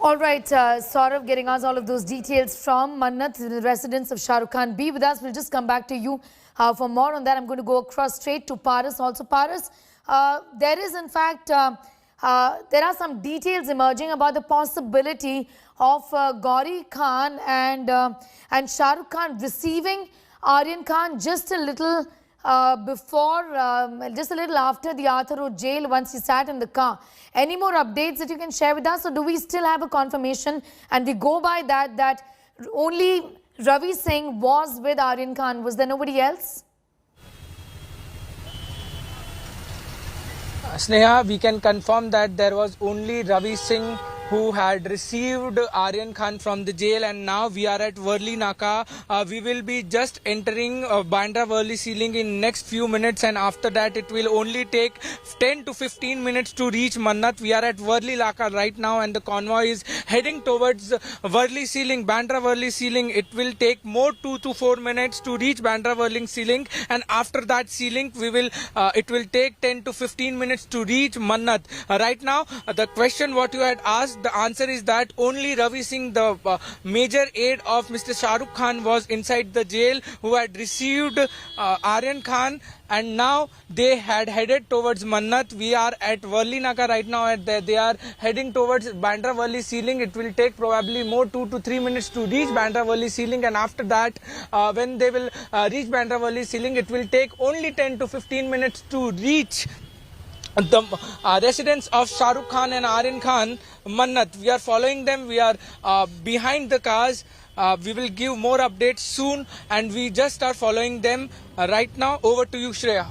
All right, Saurav getting us all of those details from Mannat, the residence of Shah Rukh Khan. Be with us. We'll just come back to you for more on that. I'm going to go across straight to Paris. Also, Paris, there is in fact, there are some details emerging about the possibility of Gauri Khan and Shah Rukh Khan receiving Aryan Khan just a little just a little after the Arthur Road jail once he sat in the car. Any more updates that you can share with us, or do we still have a confirmation and we go by that only Ravi Singh was with Aryan Khan? Was there nobody else? Sneha, we can confirm that there was only Ravi Singh who had received Aryan Khan from the jail, and now we are at Worli Naka. We will be just entering Bandra Worli ceiling in next few minutes, and after that it will only take 10 to 15 minutes to reach Mannat. We are at Worli Naka right now, and the convoy is heading towards Worli ceiling, Bandra Worli ceiling. It will take more 2 to 4 minutes to reach Bandra Worli ceiling, and after that ceiling it will take 10 to 15 minutes to reach Mannat. Right now, the question what you had asked, the answer is that only Ravi Singh, the major aide of Mr. Shah Rukh Khan, was inside the jail, who had received Aryan Khan, and now they had headed towards Mannat. We are at Worli Naka right now, and they are heading towards Bandra Worli ceiling. It will take probably more 2 to 3 minutes to reach Bandra Worli ceiling, and after that, when they will reach Bandra Worli ceiling, it will take only 10 to 15 minutes to reach the residence of Shah Rukh Khan and Aryan Khan, Mannat. We are following them. We are behind the cars. We will give more updates soon, and we just are following them right now. Over to you, Shreya.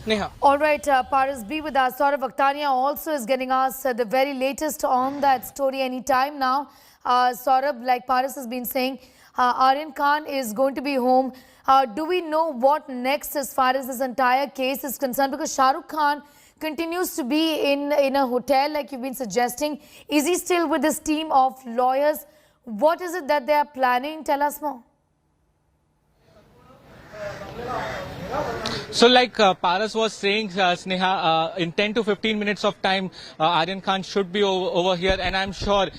Neha. All right, Paris, be with us. Saurav Akhtaria also is getting us the very latest on that story anytime now. Saurav, like Paris has been saying, Aryan Khan is going to be home. Do we know what next as far as this entire case is concerned? Because Shah Rukh Khan continues to be in a hotel, like you've been suggesting. Is he still with this team of lawyers? What is it that they are planning? Tell us more. So like Paras was saying, Sneha, in 10 to 15 minutes of time, Aryan Khan should be over here, and I'm sure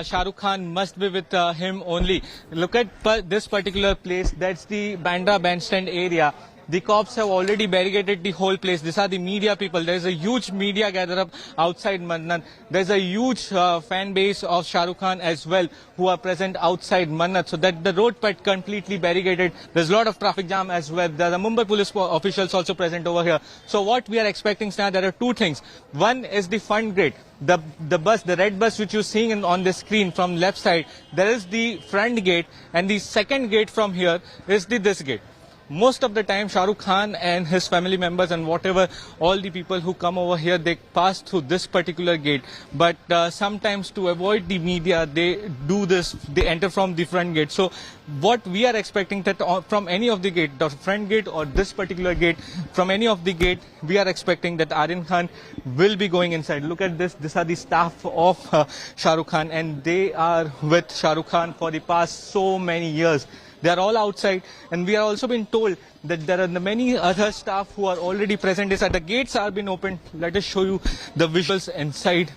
Shah Rukh Khan must be with him only. Look at this particular place. That's the Bandra Bandstand area. The cops have already barricaded the whole place. These are the media people. There's a huge media gather up outside Mannat. There's a huge fan base of Shah Rukh Khan as well, who are present outside Mannat. So that the road part completely barricaded. There's a lot of traffic jam as well. There are Mumbai police officials also present over here. So what we are expecting now, there are two things. One is the front gate. The bus, the red bus which you're seeing on the screen from left side, there is the front gate, and the second gate from here is this gate. Most of the time, Shah Rukh Khan and his family members and whatever, all the people who come over here, they pass through this particular gate. But sometimes to avoid the media, they do this, they enter from the front gate. So what we are expecting that from any of the gate, the front gate or this particular gate, from any of the gate, we are expecting that Aryan Khan will be going inside. Look at this. These are the staff of Shah Rukh Khan, and they are with Shah Rukh Khan for the past so many years. They are all outside, and we are also been told that there are many other staff who are already present inside. The gates are been opened. Let us show you the visuals inside.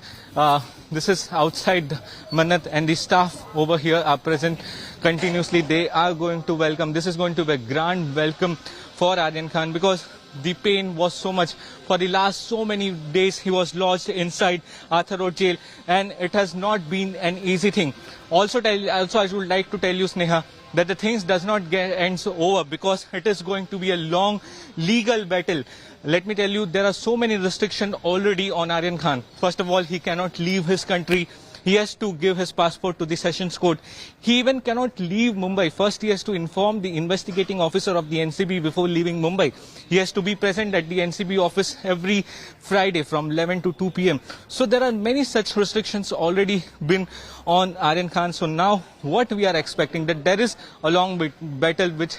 This is outside Mannat, and the staff over here are present continuously. They are going to welcome. This is going to be a grand welcome for Aryan Khan, because the pain was so much. For the last so many days, he was lodged inside Arthur Road jail, and it has not been an easy thing. Also, I would like to tell you, Sneha, that the things does not end over, because it is going to be a long legal battle. Let me tell you, there are so many restrictions already on Aryan Khan. First of all, he cannot leave his country. He has to give his passport to the Sessions Court. He even cannot leave Mumbai. First, he has to inform the investigating officer of the NCB before leaving Mumbai. He has to be present at the NCB office every Friday from 11 to 2 p.m. So there are many such restrictions already been on Aryan Khan. So now what we are expecting, that there is a long battle which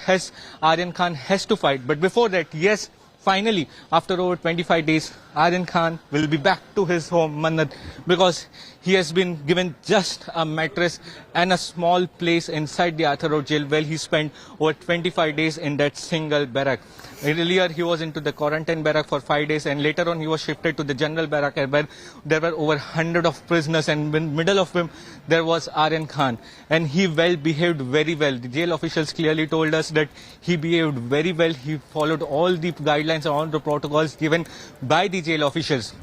Aryan Khan has to fight. But before that, yes, finally, after over 25 days, Aryan Khan will be back to his home, Mannat, because he has been given just a mattress and a small place inside the Arthur Road jail where he spent over 25 days in that single barrack. Earlier, he was into the quarantine barrack for 5 days, and later on, he was shifted to the general barrack where there were over 100 of prisoners, and in the middle of him, there was Aryan Khan. And he behaved very well. The jail officials clearly told us that he behaved very well. He followed all the guidelines and all the protocols given by the jail officials.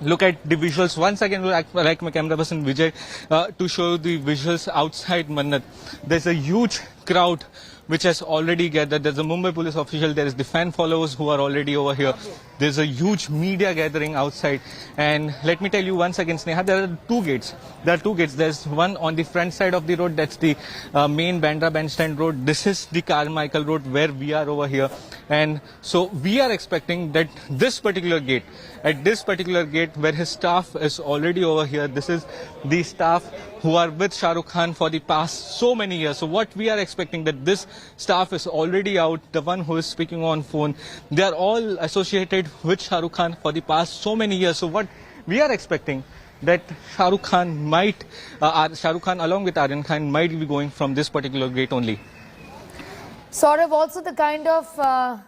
Look at the visuals. Once again, like my camera person Vijay, to show the visuals outside Mannat. There's a huge crowd which has already gathered. There's a Mumbai police official. There is the fan followers who are already over here. There's a huge media gathering outside. And let me tell you once again, Sneha, there are two gates. There's one on the front side of the road. That's the main Bandra Bandstand road. This is the Carmichael road where we are over here. And so we are expecting that this particular gate, at this particular gate where his staff is already over here, this is the staff who are with Shah Rukh Khan for the past so many years. So what we are expecting that this staff is already out, the one who is speaking on phone, they are all associated with Shah Rukh Khan for the past so many years. So what we are expecting that Shah Rukh Khan might, Shah Rukh Khan along with Aryan Khan might be going from this particular gate only. Sort of also the kind of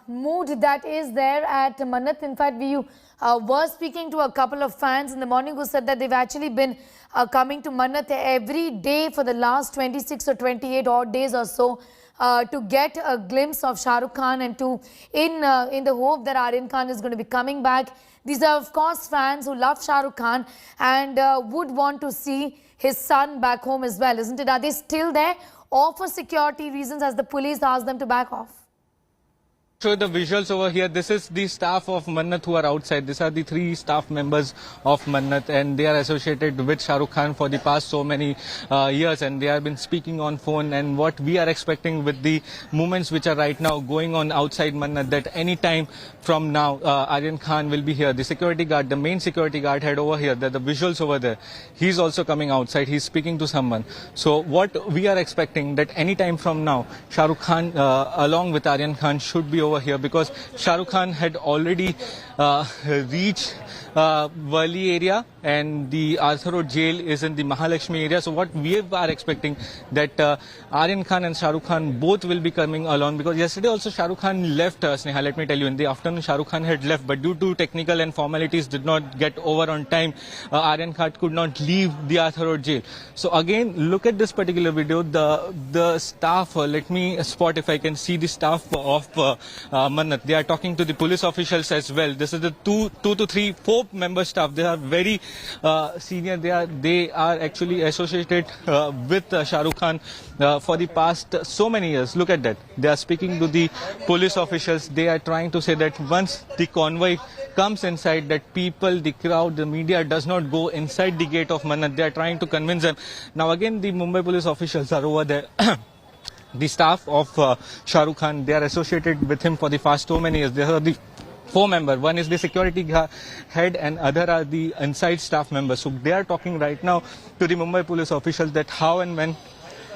mood that is there at Mannat. In fact, we were speaking to a couple of fans in the morning who said that they've actually been coming to Mannat every day for the last 26 or 28 odd days or so to get a glimpse of Shah Rukh Khan and to in the hope that Aryan Khan is going to be coming back. These are of course fans who love Shah Rukh Khan and would want to see his son back home as well, isn't it? Are they still there, or for security reasons as the police asked them to back off? Show the visuals over here. This is the staff of Mannat who are outside. These are the 3 staff members of Mannat, and they are associated with Shah Rukh Khan for the past so many years, and they have been speaking on phone. And what we are expecting with the movements which are right now going on outside Mannat, that any time from now Aryan Khan will be here. The security guard, the main security guard head over here, the visuals over there, he's also coming outside. He's speaking to someone. So what we are expecting that any time from now Shah Rukh Khan along with Aryan Khan should be over here, because Shah Rukh Khan had already reached Worli area, and the Arthur Road jail is in the Mahalakshmi area. So what we are expecting that Aryan Khan and Shah Rukh Khan both will be coming along, because yesterday also Shah Rukh Khan left, Sneha, let me tell you, in the afternoon Shah Rukh Khan had left, but due to technical and formalities did not get over on time. Aryan Khan could not leave the Arthur Road jail. So again, look at this particular video. The staff, let me spot if I can see the staff of Mannat. They are talking to the police officials as well. This is the 2 to 3, 4 member staff. They are very senior. They are actually associated with Shah Rukh Khan for the past so many years. Look at that. They are speaking to the police officials. They are trying to say that once the convoy comes inside, that people, the crowd, the media does not go inside the gate of Mannat. They are trying to convince them. Now again, the Mumbai police officials are over there. The staff of Shah Rukh Khan, they are associated with him for the past so many years. There are the 4 members. One is the security head and other are the inside staff members. So they are talking right now to the Mumbai police officials that how and when,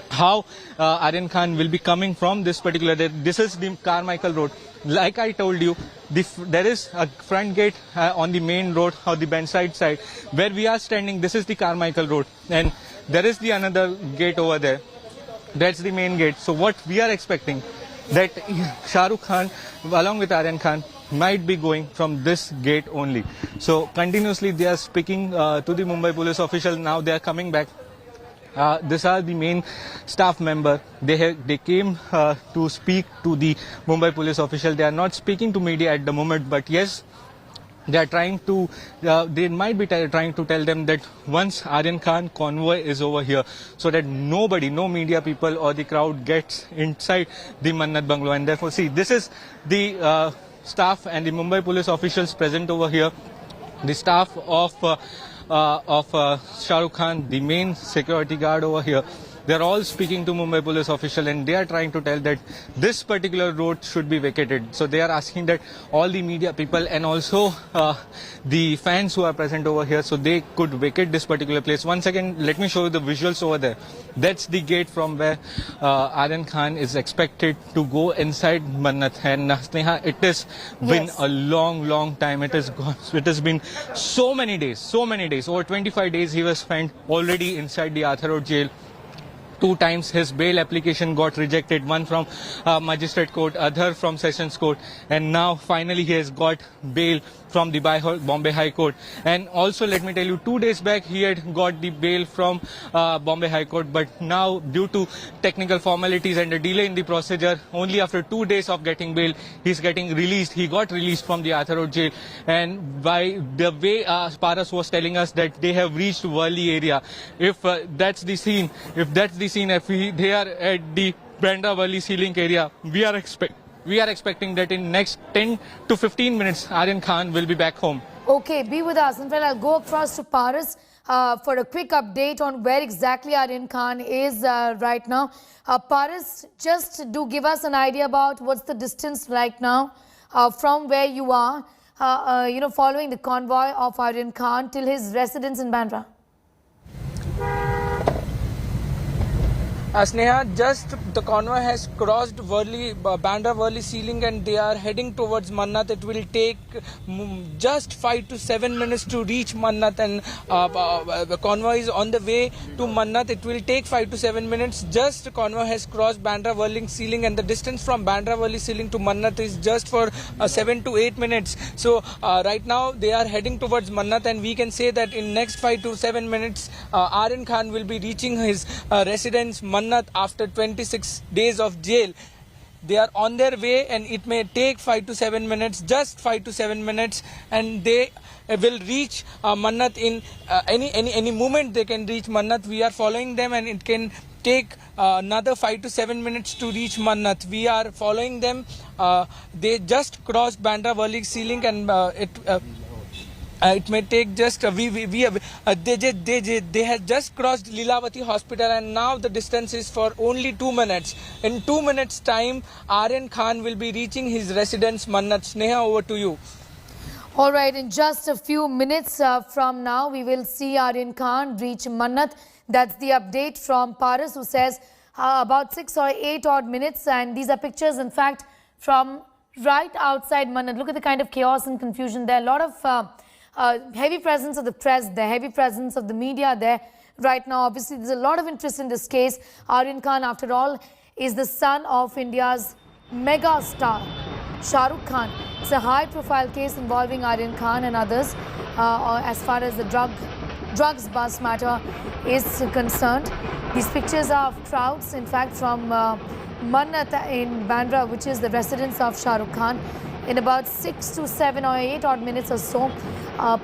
how Aryan Khan will be coming from this particular day. This is the Carmichael Road. Like I told you, there is a front gate on the main road, or the Bandside side, where we are standing. This is the Carmichael Road, and there is the another gate over there. That's the main gate. So what we are expecting that Shah Rukh Khan along with Aryan Khan might be going from this gate only. So continuously they are speaking to the Mumbai police official. Now they are coming back. These are the main staff member. They came to speak to the Mumbai police official. They are not speaking to media at the moment, but yes, they are trying to, they might be trying to tell them that once Aryan Khan convoy is over here, so that nobody, no media people or the crowd gets inside the Mannat bungalow. And therefore, see, this is the staff and the Mumbai police officials present over here. The staff of Shah Rukh Khan, the main security guard over here. They're all speaking to Mumbai police official, and they are trying to tell that this particular road should be vacated. So they are asking that all the media people and also the fans who are present over here, so they could vacate this particular place. Once again, let me show you the visuals over there. That's the gate from where Aryan Khan is expected to go inside Mannat. And Sneha, it has been a long time. It has been so many days. Over 25 days he was spent already inside the Arthur Road jail. 2 times his bail application got rejected, one from magistrate court, other from sessions court, and now finally he has got bail from the Bombay High Court. And also let me tell you, 2 days back he had got the bail from Bombay High Court, but now due to technical formalities and a delay in the procedure, only after 2 days of getting bail he's getting released. He got released from the Arthur Road jail, and by the way Paras was telling us that they have reached Worli area. If that's the scene, if they are at the Bandra Worli Sea Link area, we are expecting that in next 10 to 15 minutes Aryan Khan will be back home. Okay, be with us. In fact, I'll go across to Paris for a quick update on where exactly Aryan Khan is right now. Paris, just do give us an idea about what's the distance right now from where you are, following the convoy of Aryan Khan till his residence in Bandra. Sneha, just the convoy has crossed Bandra Worli Sea Link, and they are heading towards Mannat. It will take just 5 to 7 minutes to reach Mannat, and the convoy is on the way to Mannat. It will take 5 to 7 minutes. Just the convoy has crossed Bandra Worli Sea Link, and the distance from Bandra Worli Sea Link to Mannat is just for 7 to 8 minutes. So right now they are heading towards Mannat, and we can say that in next 5 to 7 minutes Aryan Khan will be reaching his residence Mannat after 26 days of jail. They are on their way, and it may take 5 to 7 minutes, just 5 to 7 minutes, and they will reach Mannat in any moment. They can reach Mannat. We are following them, and it can take another 5 to 7 minutes to reach Mannat. We are following them. They just crossed Bandra Worli Sea Link, and it may take just they have just crossed Lilavati Hospital, and now the distance is for only 2 minutes. In 2 minutes time Aryan Khan will be reaching his residence Mannat. Sneha, over to you. All right, in just a few minutes from now we will see Aryan Khan reach Mannat. That's the update from Paris, who says about 6 or 8 odd minutes, and these are pictures in fact from right outside Mannat. Look at the kind of chaos and confusion there. A lot of heavy presence of the press there, heavy presence of the media there right now. Obviously, there's a lot of interest in this case. Aryan Khan, after all, is the son of India's megastar, Shah Rukh Khan. It's a high-profile case involving Aryan Khan and others as far as the drugs bust matter is concerned. These pictures are of crowds, in fact, from Mannat in Bandra, which is the residence of Shah Rukh Khan. In about 6 to 7 or 8 odd minutes or so,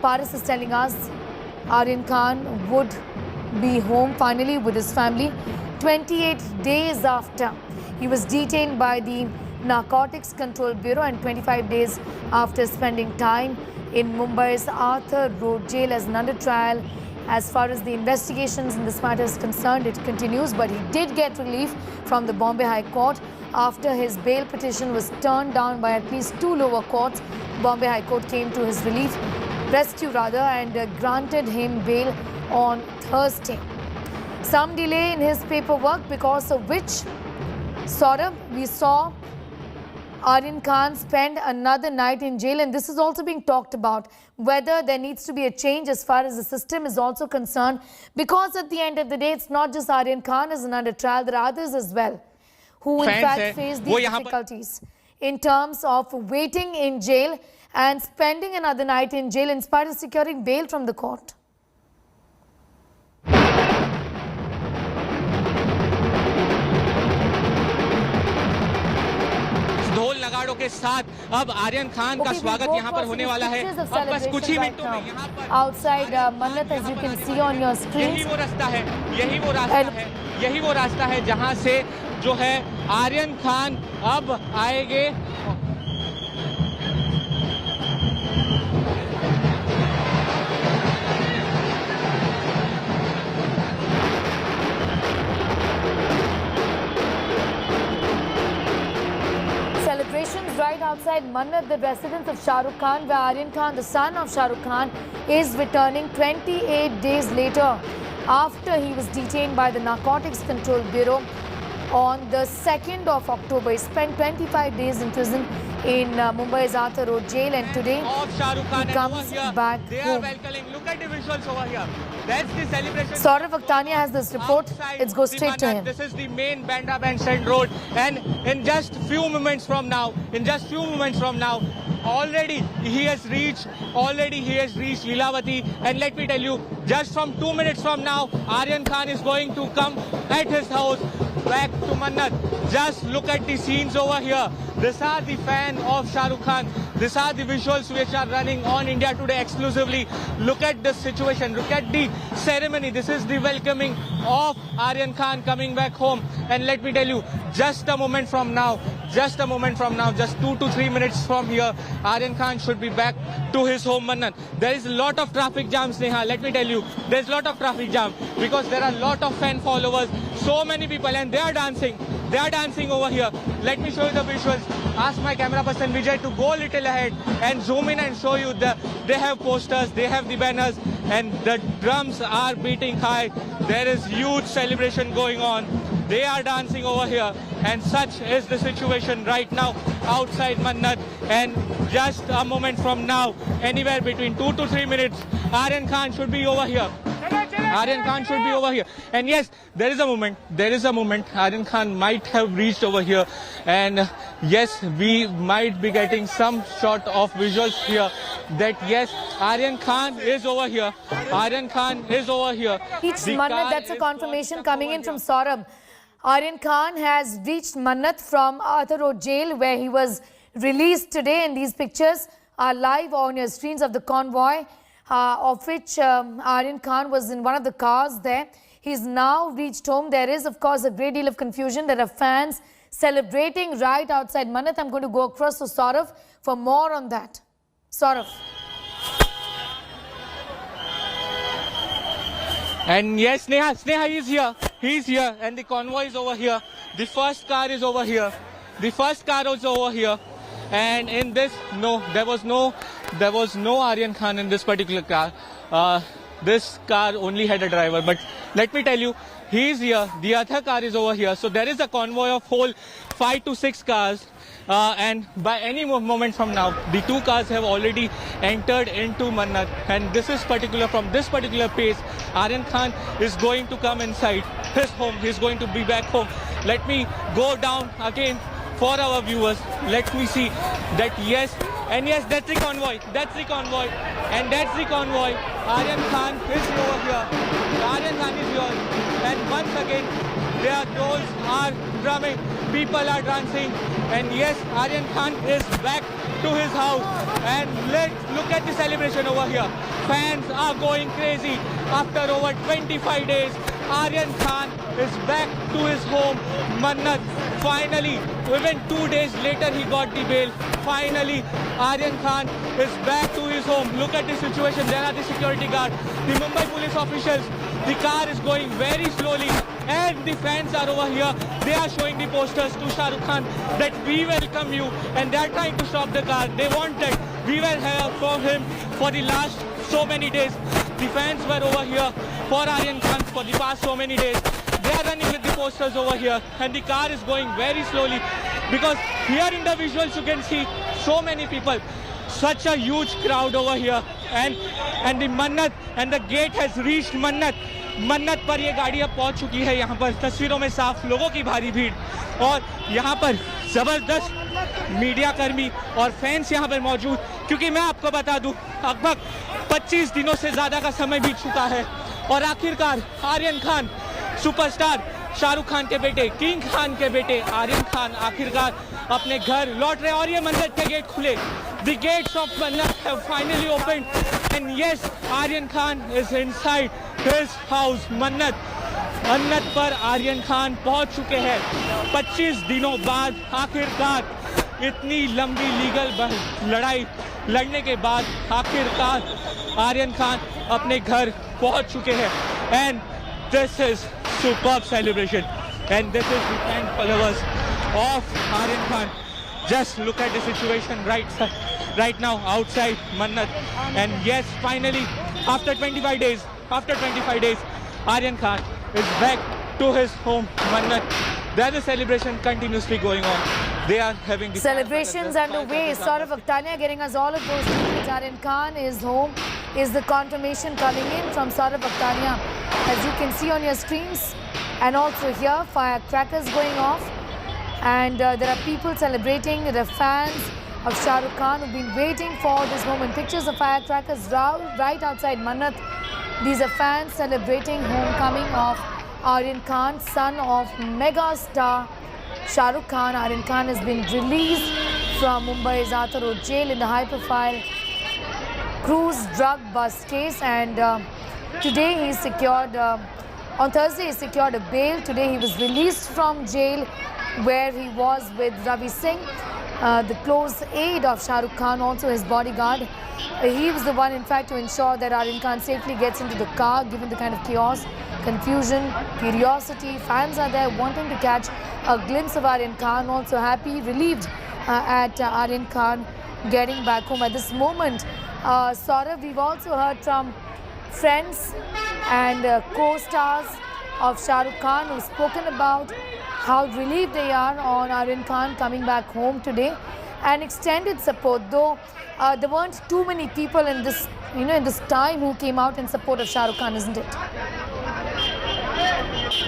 Paris is telling us Aryan Khan would be home finally with his family 28 days after he was detained by the Narcotics Control Bureau, and 25 days after spending time in Mumbai's Arthur Road jail as an under trial. As far as the investigations in this matter is concerned, it continues, but he did get relief from the Bombay High Court after his bail petition was turned down by at least 2 lower courts. Bombay High Court came to his rescue and granted him bail on Thursday. Some delay in his paperwork, because of which we saw Aryan Khan spend another night in jail, and this is also being talked about, whether there needs to be a change as far as the system is also concerned, because at the end of the day, it's not just Aryan Khan is under trial, there are others as well who in fact face these difficulties in terms of waiting in jail and spending another night in jail in spite of securing bail from the court. ढोल नगाड़ों के साथ अब आर्यन खान का स्वागत यहाँ पर होने वाला है। अब बस कुछ ही मिनटों में यहाँ पर outside Mannat, as you can see on your screen. यही वो रास्ता है जहाँ से जो है आर्यन खान अब आएंगे। outside Mannat, the residence of Shah Rukh Khan, where Aryan Khan, the son of Shah Rukh Khan, is returning 28 days later after he was detained by the Narcotics Control Bureau on the 2nd of October. He spent 25 days in prison in Mumbai's Arthur Road jail, and today of Shah Rukh Khan, he comes back they home. are welcoming. Look at the visuals over here. That's the celebration. Saurav Akhtania has this report. Outside Let's go the straight to Mannat. him. This is the main Bandra Bandstand Road, and in just few moments from now, already he has reached Lilavati, and let me tell you, just from 2 minutes from now, Aryan Khan is going to come at his house back to Mannat. Just look at the scenes over here. These are the fans of Shah Rukh Khan. These are the visuals which are running on India Today exclusively. Look at the situation. Look at the ceremony. This is the welcoming of Aryan Khan coming back home. And let me tell you, just a moment from now, just 2 to 3 minutes from here, Aryan Khan should be back to his home, Mannat. There is a lot of traffic jam, Sneha. Let me tell you, there's a lot of traffic jam because there are a lot of fan followers, so many people, and they are dancing. They are dancing over here. Let me show you the visuals. Ask my camera person Vijay to go a little ahead and zoom in and show you they have posters, they have the banners, and the drums are beating high. There is huge celebration going on. They are dancing over here, and such is the situation right now outside Mannat. And just a moment from now, anywhere between 2 to 3 minutes, Aryan Khan should be over here. Aryan Khan should be over here. And yes, there is a moment. Aryan Khan might have reached over here. And yes, we might be getting some sort of visuals here that yes, Aryan Khan is over here. Aryan Khan is over here. Reached Mannat, that's a confirmation coming in from Saurabh. Aryan Khan has reached Mannat from Arthur Road jail, where he was released today, and these pictures are live on your screens of the convoy, of which Aryan Khan was in one of the cars there. He's now reached home. There is, of course, a great deal of confusion. There are fans celebrating right outside Mannat. I'm going to go across to Saurav for more on that. Saurav. And yes, Sneha is here. He's here, and the convoy is over here. The first car is over here. And in this, there was no Aryan Khan in this particular car. This car only had a driver. But let me tell you, he's here. The other car is over here. So there is a convoy of whole 5 to 6 cars. And by any moment from now, the 2 cars have already entered into Mannat. And from this particular pace, Aryan Khan is going to come inside his home. He's going to be back home. Let me go down again for our viewers. Let me see that yes, and yes, that's the convoy. And that's the convoy. Aryan Khan is over here. And once again, their doors are drumming. People are dancing. And yes, Aryan Khan is back to his house. And let's look at the celebration over here. Fans are going crazy. After over 25 days, Aryan Khan is back to his home, Mannat. Finally, even 2 days later, he got the bail. Finally, Aryan Khan is back to his home. Look at the situation. There are the security guards, the Mumbai police officials. The car is going very slowly, and the fans are over here. They are showing the posters to Shah Rukh Khan that we welcome you, and they are trying to stop the car. They want that we were here for him for the last so many days. The fans were over here for Aryan Khan for the past so many days. They are running with the posters over here, and the car is going very slowly because here in the visuals you can see so many people, such a huge crowd over here, and the Mannat, and the gate has reached Mannat. मन्नत पर ये गाड़ी अब पहुंच चुकी है। यहाँ पर तस्वीरों में साफ लोगों की भारी भीड़, और यहाँ पर जबरदस्त मीडिया कर्मी और फैंस यहाँ पर मौजूद, क्योंकि मैं आपको बता दूं लगभग 25 दिनों से ज़्यादा का समय बीत चुका है, और आखिरकार आर्यन खान, सुपरस्टार शाहरुख खान के बेटे, किंग खान के बेटे आर्यन खान आखिरकार अपने घर लौट रहे हैं, और ये मन्नत के गेट खुले। The gates of Mannat have finally opened, and yes, Aryan Khan is inside his house, Mannat. मन्नत पर आर्यन खान पहुंच चुके हैं 25 दिनों बाद। आखिरकार इतनी लंबी लीगल लड़ाई लड़ने के बाद आखिरकार आर्यन खान अपने घर पहुंच चुके हैं। And this is superb celebration, and this is the fan followers of Aryan Khan. Just look at the situation right now outside Mannat. And yes, finally, after 25 days, Aryan Khan is back to his home, Mannat. There the celebration continuously going on. They are having the Celebrations underway. Saurav Aktania getting us all of those details. Aryan Khan is home. Is the confirmation coming in from Saurav Aktania? As you can see on your screens. And also here, firecrackers going off. And there are people celebrating. There are fans of Shah Rukh Khan who've been waiting for this moment. Pictures of firecrackers right outside Mannat. These are fans celebrating homecoming of Aryan Khan, son of megastar Shah Rukh Khan. Aryan Khan has been released from Mumbai's Arthur Road jail in the high-profile cruise drug bust case, and today he secured, on Thursday he secured a bail. Today he was released from jail where he was with Ravi Singh, the close aide of Shah Rukh Khan, also his bodyguard. He was the one, in fact, to ensure that Aryan Khan safely gets into the car, given the kind of chaos, confusion, curiosity. Fans are there wanting to catch a glimpse of Aryan Khan, also happy, relieved at Aryan Khan getting back home. At this moment, Saurav, we've also heard from friends and co-stars of Shah Rukh Khan who've spoken about how relieved they are on Aryan Khan coming back home today, and extended support. Though there weren't too many people in this, in this time who came out in support of Shah Rukh Khan, isn't it?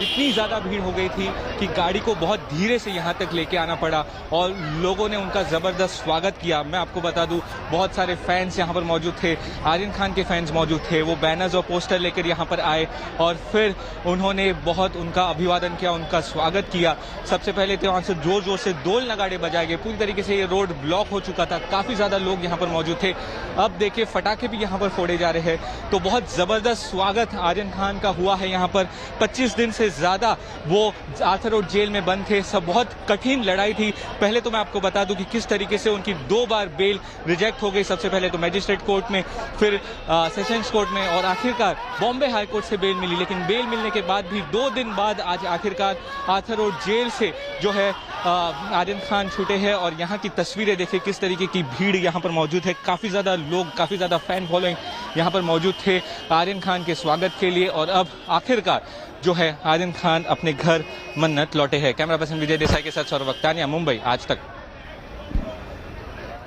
इतनी ज़्यादा भीड़ हो गई थी कि गाड़ी को बहुत धीरे से यहाँ तक लेके आना पड़ा और लोगों ने उनका ज़बरदस्त स्वागत किया। मैं आपको बता दूं, बहुत सारे फैंस यहाँ पर मौजूद थे, आर्यन खान के फैंस मौजूद थे। वो बैनर्स और पोस्टर लेकर यहाँ पर आए और फिर उन्होंने बहुत उनका अभिवादन किया, उनका स्वागत किया। सबसे पहले तो वहाँ से जोर जोर से डोल नगाड़े बजाए गए। पूरी तरीके से ये रोड ब्लॉक हो चुका था, काफ़ी ज़्यादा लोग यहाँ पर मौजूद थे। अब देखिए फटाखे भी यहाँ पर फोड़े जा रहे हैं। तो बहुत ज़बरदस्त स्वागत आर्यन खान का हुआ है यहाँ पर। 25 दिन से ज़्यादा वो आर्थर रोड जेल में बंद थे। सब बहुत कठिन लड़ाई थी। पहले तो मैं आपको बता दूं कि किस तरीके से उनकी 2 बार बेल रिजेक्ट हो गई। सबसे पहले तो मैजिस्ट्रेट कोर्ट में, फिर सेशंस कोर्ट में और आखिरकार बॉम्बे हाई कोर्ट से बेल मिली। लेकिन बेल मिलने के बाद भी 2 दिन बाद आज आखिरकार आर्थर रोड जेल से जो है आर्यन खान छूटे हैं। और यहाँ की तस्वीरें देखिए किस तरीके की भीड़ यहाँ पर मौजूद है। काफ़ी ज़्यादा लोग, काफ़ी ज़्यादा फैन फॉलोइंग यहाँ पर मौजूद थे आर्यन खान के स्वागत के लिए। और अब आखिरकार जो है आर्यन खान अपने घर मन्नत लौटे हैं। कैमरा पर्सन विजय देसाई के साथ सौरभ अक्तानिया, मुंबई, आज तक।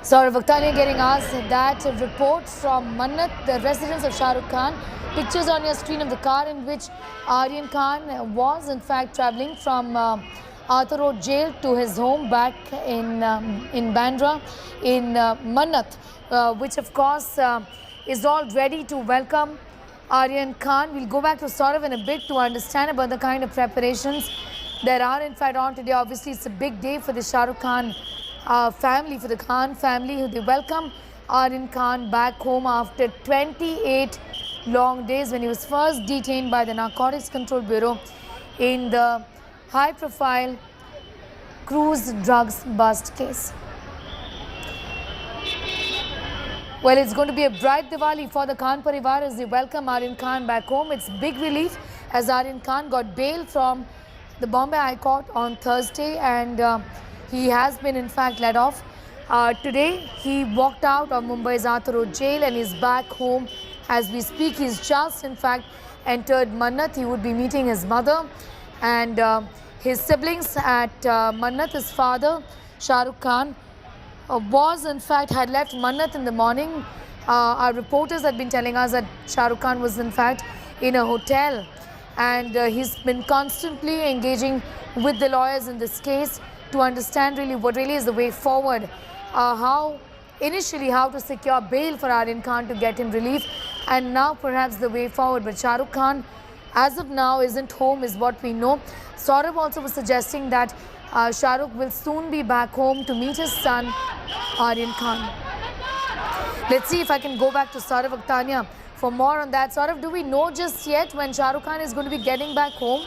Saurav Aktania getting us that report from Mannat, the residence of Shah Rukh Khan. Pictures on your screen of the car in which Aryan Khan was in fact travelling from Arthur Road jail to his home back in Bandra in Mannat, which of course is all ready to welcome Aryan Khan. We'll go back to Saurav in a bit to understand about the kind of preparations there are in fact on today. Obviously, it's a big day for the Shah Rukh Khan family, for the Khan family, who they welcome Aryan Khan back home after 28 long days when he was first detained by the Narcotics Control Bureau in the high-profile cruise drugs bust case. Well, it's going to be a bright Diwali for the Khan Parivar as they welcome Aryan Khan back home. It's big relief as Aryan Khan got bail from the Bombay High Court on Thursday, and he has been in fact let off. Today, he walked out of Mumbai's Arthur Road jail and is back home as we speak. He's just in fact entered Mannat. He would be meeting his mother and his siblings at Mannat. His father, Shah Rukh Khan, was in fact had left Mannat in the morning. Our reporters had been telling us that Shah Rukh Khan was in fact in a hotel, and he's been constantly engaging with the lawyers in this case to understand really what really is the way forward, how to secure bail for Aryan Khan to get him relief, and now perhaps the way forward. But Shah Rukh Khan as of now isn't home is what we know. Saurav also was suggesting that Shah Rukh will soon be back home to meet his son Aryan Khan. Let's see if I can go back to Saurav Aktania for more on that. Saurav, do we know just yet when Shah Rukh Khan is going to be getting back home?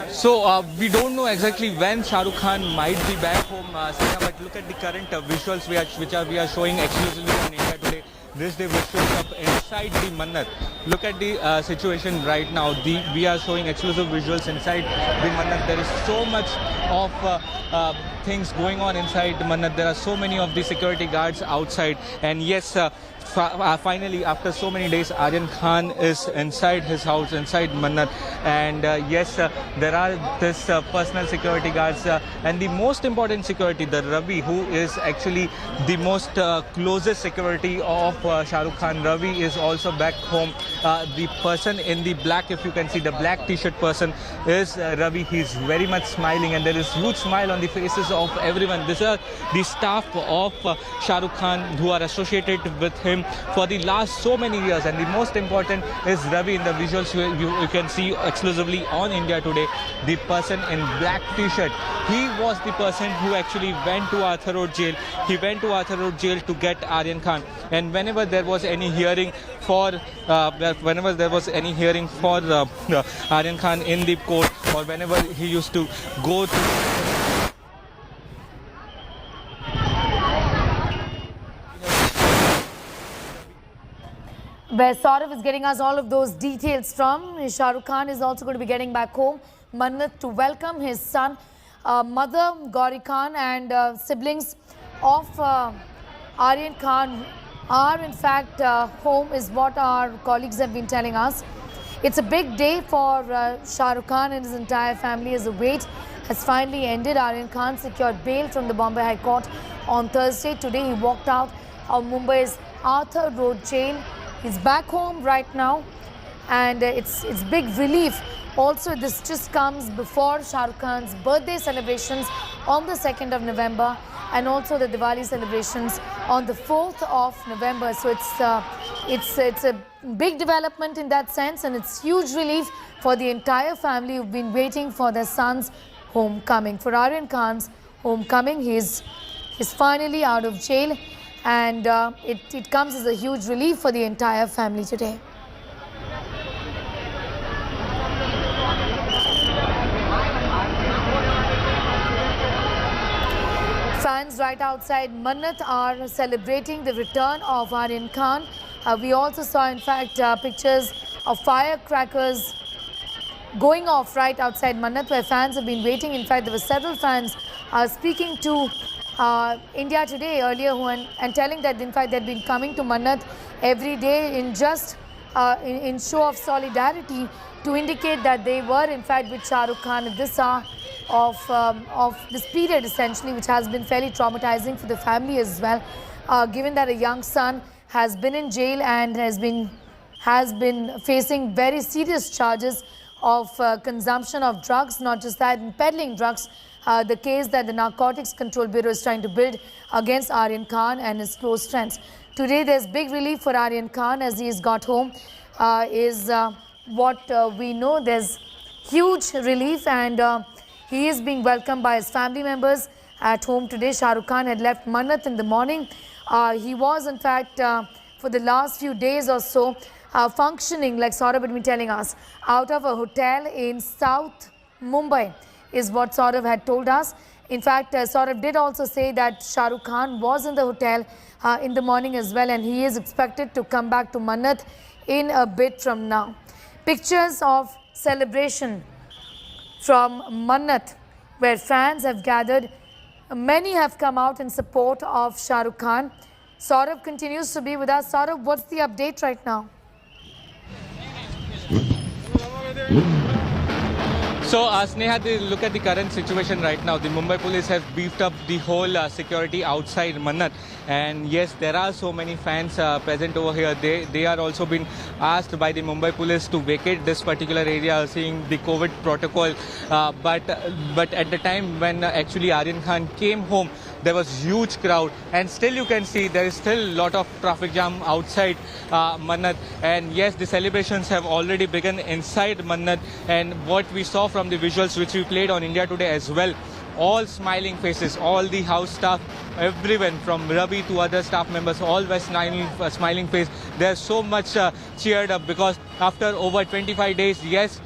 So we don't know exactly when Shah Rukh Khan might be back home, Sneha, but look at the current visuals we are showing exclusively on India Today. this day visuals of inside the Mannat. Look at the situation right now. We are showing exclusive visuals inside the Mannat. There is so much of things going on inside the Mannat. There are so many of the security guards outside, and yes, finally after so many days Aryan Khan is inside his house, inside Mannat, and yes, there are this personal security guards, and the most important security, the Ravi, who is actually the most closest security of Shah Rukh Khan. Ravi is also back home. The person in the black, if you can see, the black t-shirt person is Ravi. He's very much smiling, and there is huge smile on the faces of everyone. These are the staff of Shah Rukh Khan who are associated with him for the last so many years, and the most important is Ravi. In the visuals you can see exclusively on India Today, the person in black t-shirt, he was the person who actually went to Arthur Road jail. He went to Arthur Road jail to get Aryan Khan, and whenever there was any hearing for Aryan Khan in the court, or whenever he used to go to where Saurav is getting us all of those details from. Shah Rukh Khan is also going to be getting back home, Mannat, to welcome his son. Mother Gauri Khan and siblings of Aryan Khan are in fact home, is what our colleagues have been telling us. It's a big day for Shah Rukh Khan and his entire family, as the wait has finally ended. Aryan Khan secured bail from the Bombay High Court on Thursday. Today he walked out of Mumbai's Arthur Road jail. He's back home right now, and it's big relief. Also, this just comes before Shah Rukh Khan's birthday celebrations on the 2nd of November, and also the Diwali celebrations on the 4th of November. So it's a big development in that sense, and it's huge relief for the entire family who've been waiting for their son's homecoming. For Aryan Khan's homecoming, he's finally out of jail, and it comes as a huge relief for the entire family today. Fans right outside Mannat are celebrating the return of Aryan Khan. We also saw, in fact, pictures of firecrackers going off right outside Mannat, where fans have been waiting. In fact, there were several fans speaking to India Today earlier and telling that, in fact, they'd been coming to Mannat every day in just in show of solidarity, to indicate that they were in fact with Shah Rukh Khan at this hour of this period, essentially, which has been fairly traumatizing for the family as well, given that a young son has been in jail and has been facing very serious charges of consumption of drugs. Not just that, in peddling drugs. The case that the Narcotics Control Bureau is trying to build against Aryan Khan and his close friends. Today, there's big relief for Aryan Khan as he's got home, is what we know. There's huge relief, and he is being welcomed by his family members at home today. Shah Rukh Khan had left Mannat in the morning. He was, in fact, for the last few days or so, functioning, like Saurav had been telling us, out of a hotel in South Mumbai, is what Saurav had told us. In fact, Saurav did also say that Shah Rukh Khan was in the hotel in the morning as well, and he is expected to come back to Mannat in a bit from now. Pictures of celebration from Mannat, where fans have gathered. Many have come out in support of Shah Rukh Khan. Saurav continues to be with us. Saurav, what's the update right now? So, Sneha, look at the current situation right now. The Mumbai police have beefed up the whole security outside Mannat. And yes, there are so many fans present over here. They are also been asked by the Mumbai police to vacate this particular area, seeing the COVID protocol. But at the time when actually Aryan Khan came home, there was huge crowd, and still you can see there is still a lot of traffic jam outside Mannat. And yes, the celebrations have already begun inside Mannat, and what we saw from the visuals which we played on India Today as well, all smiling faces, all the house staff, everyone from Ravi to other staff members, all were smiling face. They're so much cheered up, because after over 25 days, yes,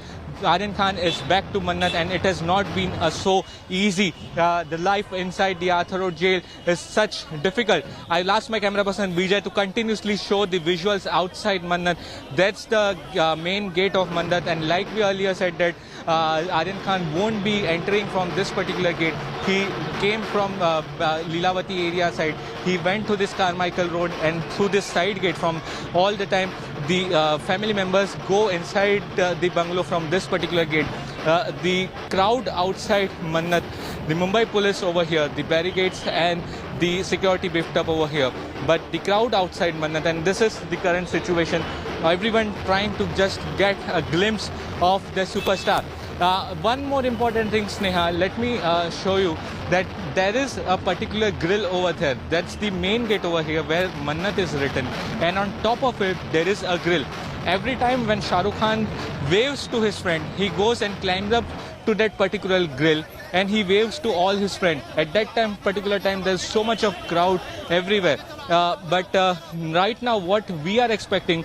Aryan Khan is back to Mannat, and it has not been so easy. The life inside the Arthur Road jail is such difficult. I'll ask my camera person Vijay to continuously show the visuals outside Mannat. That's the main gate of Mannat, and like we earlier said that Aryan Khan won't be entering from this particular gate. He came from Lilavati area side. He went to this Carmichael Road and through this side gate. From all the time the family members go inside the bungalow from this particular gate. The crowd outside Mannat, the Mumbai police over here, the barricades and the security beefed up over here. But the crowd outside Mannat, and this is the current situation. Everyone trying to just get a glimpse of the superstar. One more important thing, Sneha, let me show you that there is a particular grill over there. That's the main gate over here where Mannat is written. And on top of it, there is a grill. Every time when Shah Rukh Khan waves to his friend, he goes and climbs up to that particular grill and he waves to all his friends. At that particular time, there's so much of crowd everywhere. But right now, what we are expecting,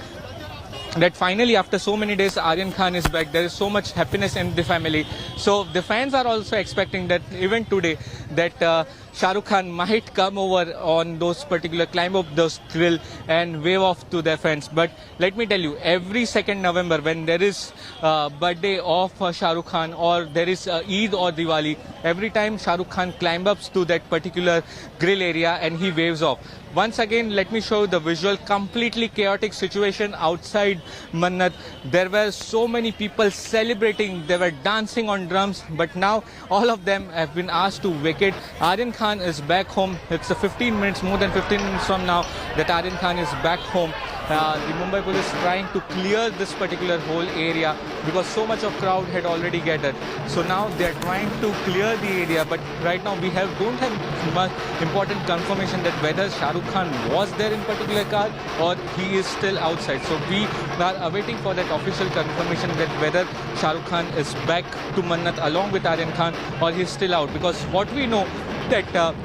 that finally after so many days Aryan Khan is back. There is so much happiness in the family. So the fans are also expecting that even today that Shah Rukh Khan might come over on those particular, climb up those grill and wave off to their friends. But let me tell you, every 2nd November when there is birthday of Shah Rukh Khan or there is Eid or Diwali, every time Shah Rukh Khan climbs up to that particular grill area and he waves off. Once again, let me show you the visual. Completely chaotic situation outside Mannat. There were so many people celebrating. They were dancing on drums. But now all of them have been asked to vacate. Aryan Khan is back home. It's 15 minutes, more than 15 minutes from now that Aryan Khan is back home. The Mumbai police trying to clear this particular whole area because so much of crowd had already gathered. So now they are trying to clear the area, but right now we don't have much important confirmation that whether Shah Rukh Khan was there in particular car or he is still outside. So we are awaiting for that official confirmation that whether Shah Rukh Khan is back to Mannat along with Aryan Khan or he is still out. Because what we know that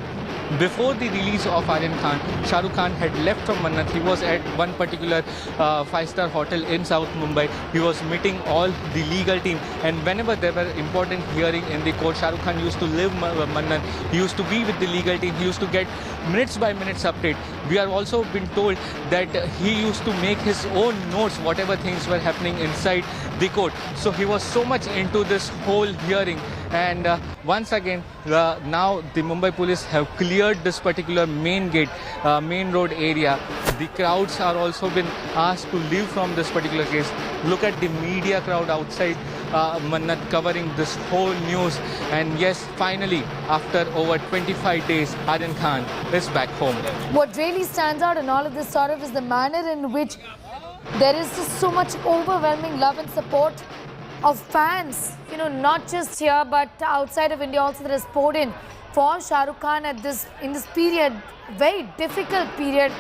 before the release of Aryan Khan, Shah Rukh Khan had left from Mannat. He was at one particular 5-star hotel in South Mumbai. He was meeting all the legal team, and whenever there were important hearing in the court, Shah Rukh Khan used to leave Mannat. He used to be with the legal team. He used to get minutes by minutes update. We are also been told that he used to make his own notes, whatever things were happening inside the court. So he was so much into this whole hearing. And once again, now the Mumbai police have cleared this particular main gate, main road area. The crowds are also been asked to leave from this particular case. Look at the media crowd outside Mannat covering this whole news. And yes, finally, after over 25 days, Aryan Khan is back home. What really stands out in all of this sort of is the manner in which there is just so much overwhelming love and support of fans, you know, not just here but outside of India also, that has poured in for Shah Rukh Khan in this period, very difficult period.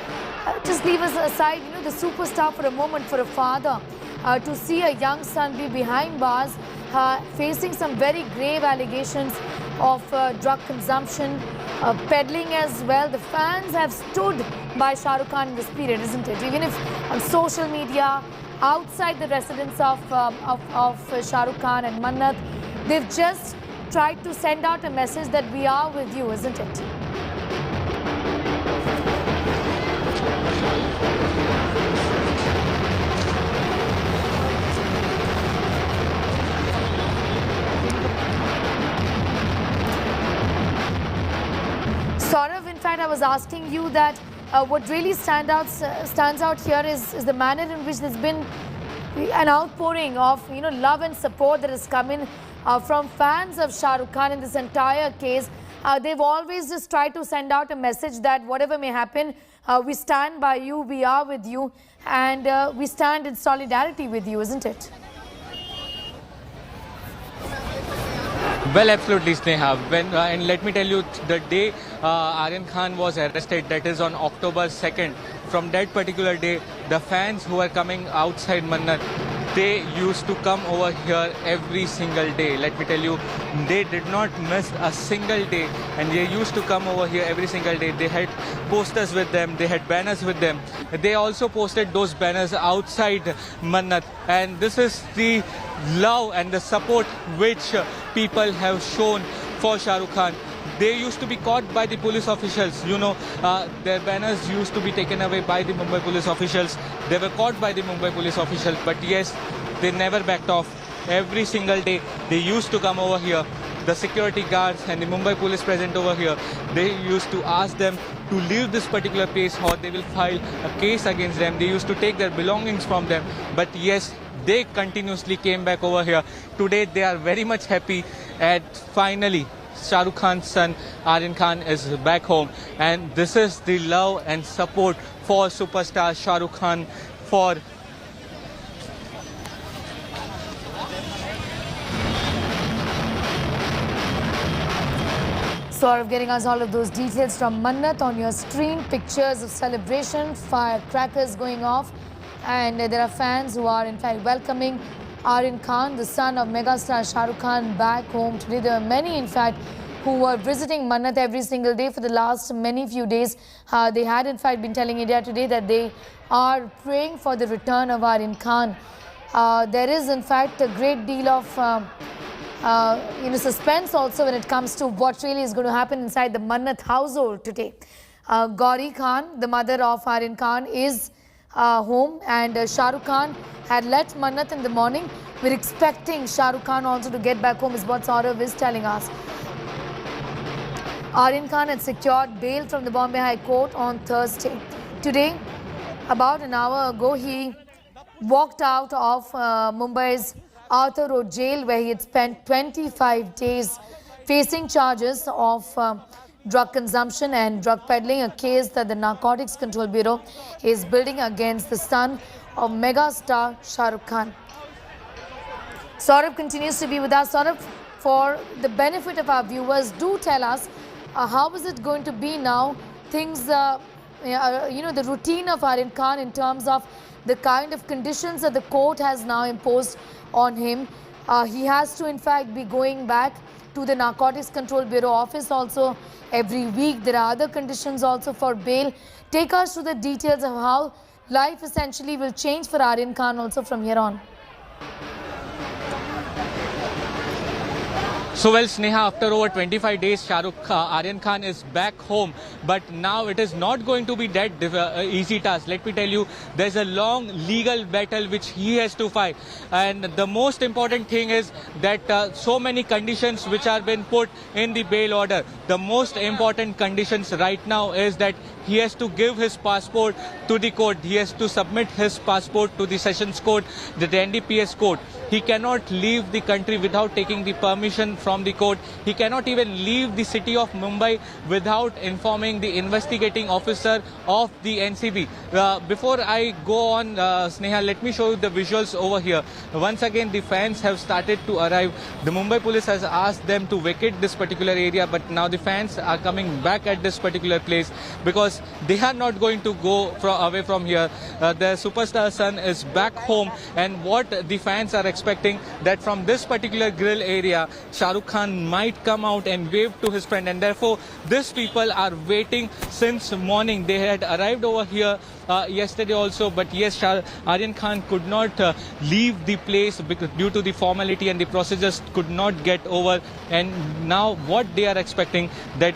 Just leave us aside, you know, the superstar for a moment, for a father to see a young son be behind bars, facing some very grave allegations of drug consumption, peddling as well. The fans have stood by Shah Rukh Khan in this period, isn't it? Even if on social media, outside the residence of Shah Rukh Khan and Mannat, they've just tried to send out a message that we are with you, isn't it? Saurav, in fact, I was asking you that what really stands out here is the manner in which there's been an outpouring of, you know, love and support that has come in from fans of Shah Rukh Khan in this entire case. They've always just tried to send out a message that whatever may happen, we stand by you, we are with you, and we stand in solidarity with you, isn't it? Well, absolutely, Sneha. And let me tell you, the day Aryan Khan was arrested, that is on October 2nd, from that particular day, the fans who are coming outside Mannat, they used to come over here every single day. Let me tell you, they did not miss a single day, and they used to come over here every single day. They had posters with them, they had banners with them. They also posted those banners outside Mannat, and this is the love and the support which people have shown for Shah Rukh Khan. They used to be caught by the police officials, their banners used to be taken away by the Mumbai police officials. They were caught by the Mumbai police officials, but yes, they never backed off. Every single day they used to come over here. The security guards and the Mumbai police present over here, they used to ask them to leave this particular place or they will file a case against them. They used to take their belongings from them. But yes, they continuously came back over here. Today they are very much happy, and finally Shah Rukh Khan's son Aryan Khan is back home, and this is the love and support for superstar Shah Rukh Khan for Saurav getting us all of those details from Mannat. On your screen, pictures of celebration, firecrackers going off, and there are fans who are in fact welcoming Aryan Khan, the son of megastar Shah Rukh Khan, back home today. There are many in fact who were visiting Mannat every single day for the last few days. They had in fact been telling India Today that they are praying for the return of Aryan Khan. There is in fact a great deal of suspense also when it comes to what really is going to happen inside the Mannat household today. Gauri Khan, the mother of Aryan Khan, is home, and Shah Rukh Khan had left Mannat in the morning. We're expecting Shah Rukh Khan also to get back home, is what Saurav is telling us. Aryan Khan had secured bail from the Bombay High Court on Thursday. Today, about an hour ago, he walked out of Mumbai's Arthur Road jail, where he had spent 25 days facing charges of drug consumption and drug peddling, a case that the Narcotics Control Bureau is building against the son of megastar Shah Rukh Khan. Saurav continues to be with us. Saurav, for the benefit of our viewers, do tell us how is it going to be now? Things, the routine of Aryan Khan in terms of the kind of conditions that the court has now imposed on him. He has to in fact be going back to the Narcotics Control Bureau office also every week. There are other conditions also for bail. Take us through the details of how life essentially will change for Aryan Khan also from here on. So well, Sneha, after over 25 days, Aryan Khan is back home. But now it is not going to be that easy task. Let me tell you, there's a long legal battle which he has to fight. And the most important thing is that so many conditions which are been put in the bail order. The most important conditions right now is that he has to give his passport to the court. He has to submit his passport to the Sessions Court, the NDPS court. He cannot leave the country without taking the permission from the court. He cannot even leave the city of Mumbai without informing the investigating officer of the NCB. Before I go on, Sneha, let me show you the visuals over here. Once again, the fans have started to arrive. The Mumbai police has asked them to vacate this particular area, but now the fans are coming back at this particular place because they are not going to go away from here. Their superstar son is back home, and what the fans are expecting that from this particular grill area, Shah Rukh Khan might come out and wave to his friend, and therefore these people are waiting since morning. They had arrived over here yesterday also, but yes, Aryan Khan could not leave the place because due to the formality and the procedures could not get over. And now what they are expecting that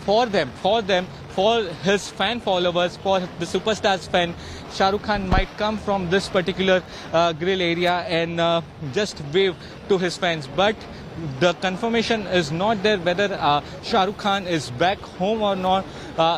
for his fan followers, for the superstar's fan, Shah Rukh Khan might come from this particular grill area and just wave to his fans. But the confirmation is not there whether Shah Rukh Khan is back home or not.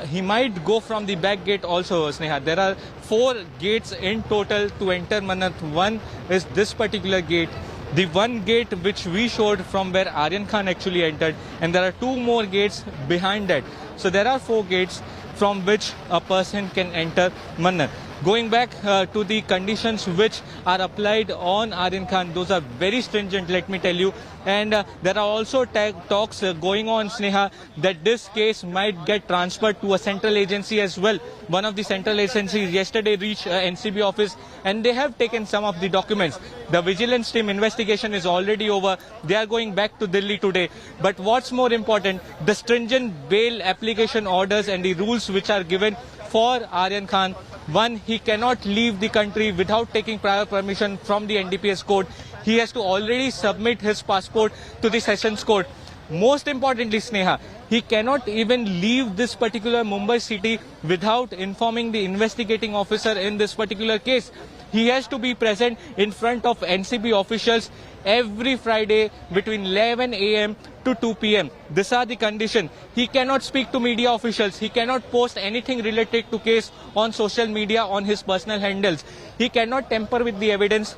He might go from the back gate also, Sneha. There are 4 gates in total to enter Mannat. One is this particular gate, the one gate which we showed from where Aryan Khan actually entered, and there are 2 more gates behind that. So there are 4 gates from which a person can enter Mannat. Going back to the conditions which are applied on Aryan Khan, those are very stringent, let me tell you. And there are also talks going on, Sneha, that this case might get transferred to a central agency as well. One of the central agencies yesterday reached NCB office and they have taken some of the documents. The vigilance team investigation is already over. They are going back to Delhi today. But what's more important, the stringent bail application orders and the rules which are given for Aryan Khan. One, he cannot leave the country without taking prior permission from the NDPS court. He has to already submit his passport to the Sessions Court. Most importantly, Sneha, he cannot even leave this particular Mumbai city without informing the investigating officer in this particular case. He has to be present in front of NCB officials every Friday between 11 a.m. to 2 p.m. These are the conditions. He cannot speak to media officials. He cannot post anything related to case on social media on his personal handles. He cannot tamper with the evidence.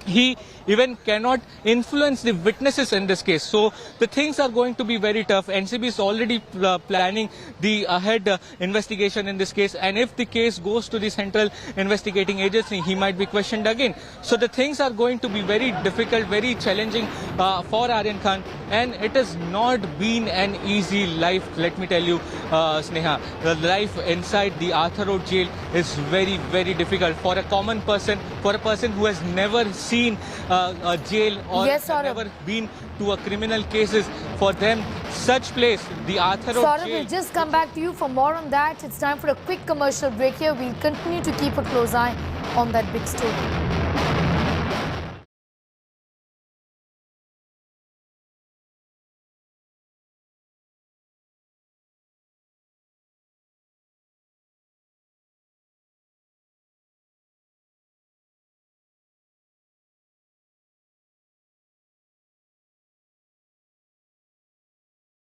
He even cannot influence the witnesses in this case. So the things are going to be very tough. NCB is already planning the ahead investigation in this case. And if the case goes to the central investigating agency, he might be questioned again. So the things are going to be very difficult, very challenging for Aryan Khan. And it has not been an easy life, let me tell you, Sneha. The life inside the Arthur Road jail is very, very difficult for a common person, for a person who has never seen a jail or never been to a criminal cases. For them, such place, the Arthur Road Saurabh, jail. we'll just come back to you for more on that. It's time for a quick commercial break here. We'll continue to keep a close eye on that big story.